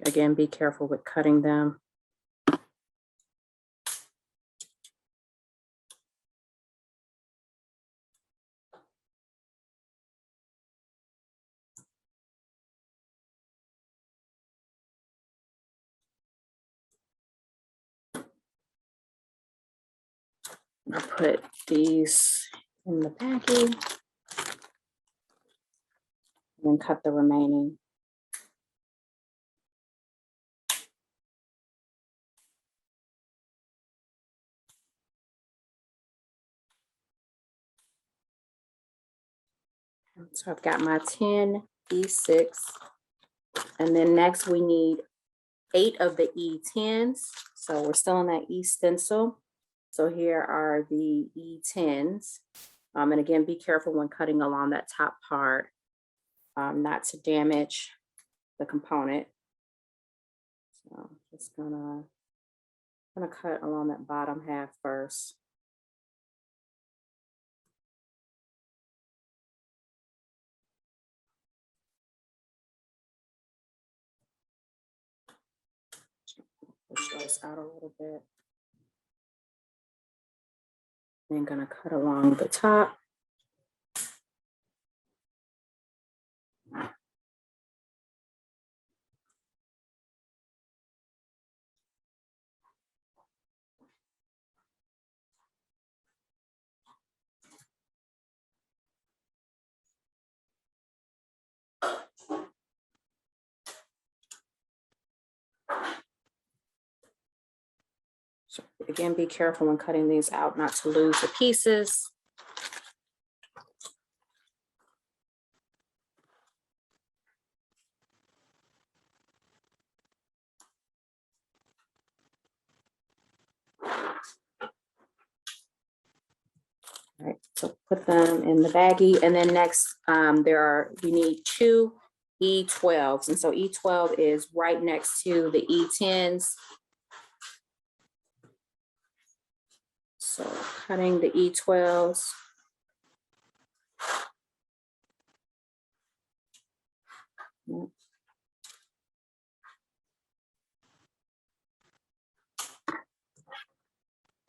Again, be careful with cutting them. I'll put these in the baggie and then cut the remaining. So I've got my 10 E6, and then next we need 8 of the E10s. So we're still on that E stencil. So here are the E10s. And again, be careful when cutting along that top part, not to damage the component. So I'm just gonna cut along that bottom half first. Push those out a little bit. Then gonna cut along the top. So again, be careful when cutting these out not to lose the pieces. All right, so put them in the baggie, and then next we need 2 E12s, and so E12 is right next to the E10s. So cutting the E12s.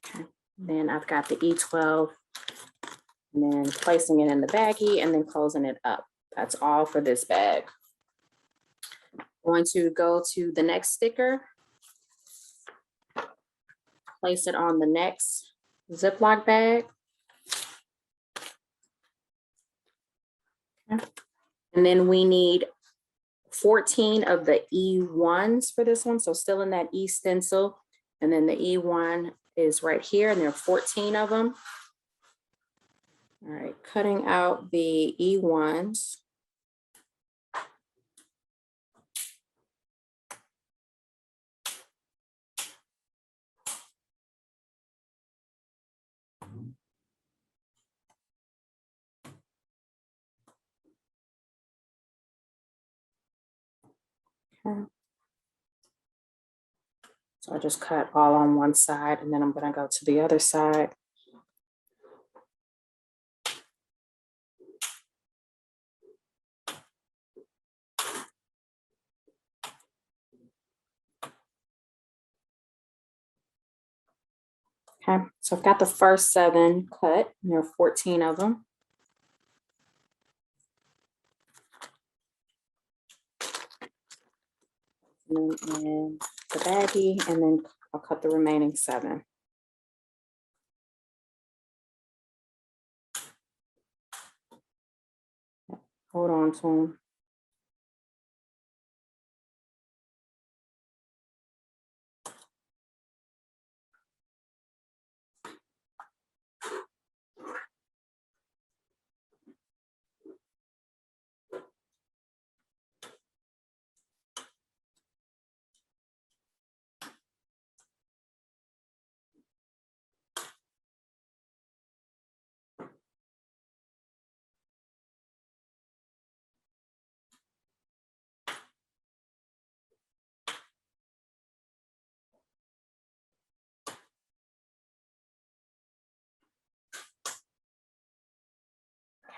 Okay. Then I've got the E12, and then placing it in the baggie and then closing it up. That's all for this bag. Going to go to the next sticker. Place it on the next Ziploc bag. Okay. And then we need 14 of the E1s for this one. So still in that E stencil. And then the E1 is right here, and there are 14 of them. All right, cutting out the E1s. Okay. So I just cut all on one side, and then I'm going to go to the other side. Okay, so I've got the first 7 cut, and there are 14 of them. And then in the baggie, and then I'll cut the remaining 7. Hold on to them.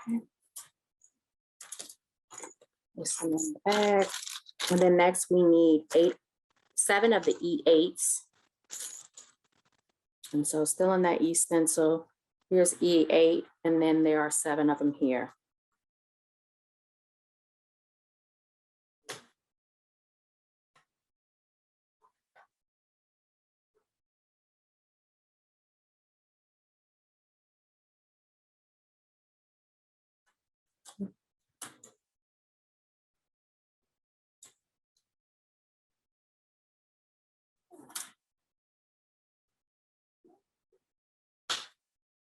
Okay. This one in the bag. And then next we need 7 of the E8s. And so still in that E stencil, here's E8, and then there are 7 of them here.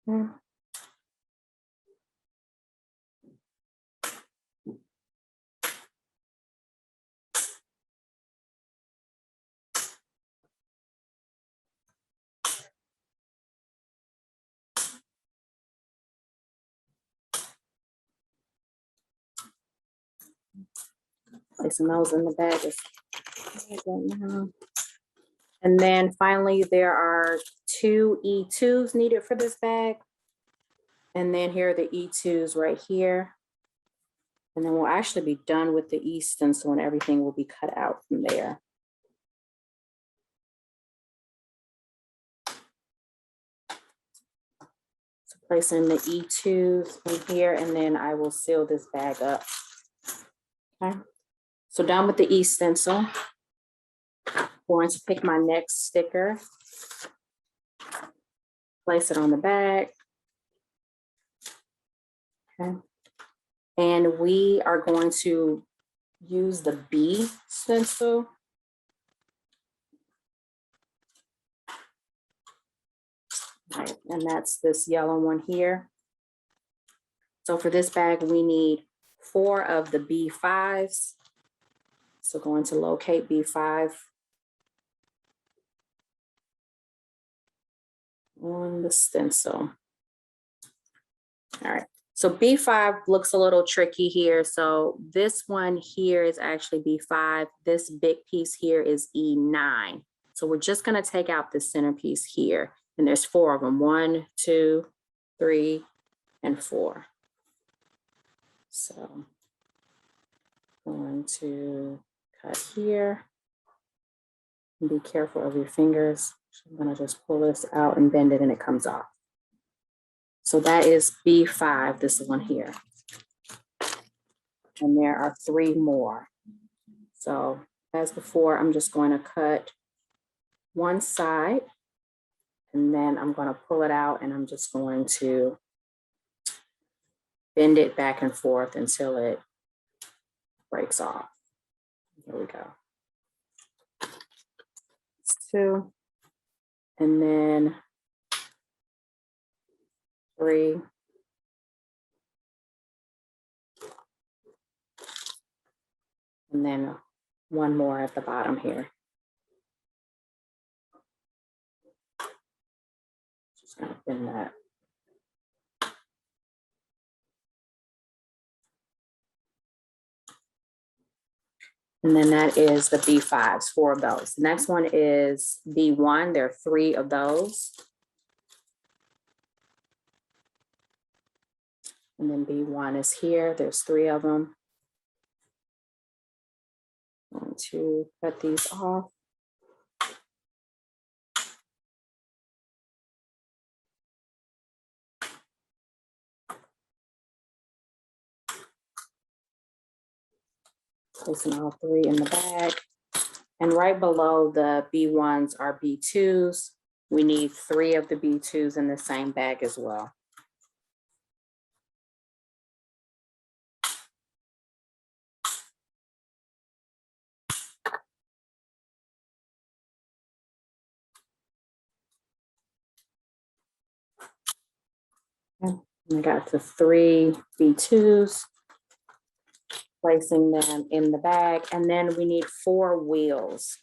Hmm. Placing those in the bag right now. And then finally, there are 2 E2s needed for this bag. And then here are the E2s right here. And then we'll actually be done with the E stencil and everything will be cut out from there. So placing the E2s in here, and then I will seal this bag up. Okay. So done with the E stencil. Going to pick my next sticker. Place it on the bag. Okay. And we are going to use the B stencil. Right, and that's this yellow one here. So for this bag, we need 4 of the B5s. So going to locate B5 on the stencil. All right, so B5 looks a little tricky here. So this one here is actually B5. This big piece here is E9. So we're just gonna take out the centerpiece here. And there's 4 of them, 1, 2, 3, and 4. So going to cut here. And be careful of your fingers. I'm gonna just pull this out and bend it and it comes off. So that is B5, this one here. And there are 3 more. So as before, I'm just going to cut one side and then I'm going to pull it out and I'm just going to bend it back and forth until it breaks off. Here we go. 2, and then 3. And then 1 more at the bottom here. Just gonna bend that. And then that is the B5s, 4 of those. The next one is B1. There are 3 of those. And then B1 is here. There's 3 of them. I'm going to cut these off. Placing all 3 in the bag. And right below the B1s are B2s. We need 3 of the B2s in the same bag as well. And I got the 3 B2s, placing them in the bag. And then we need 4 wheels.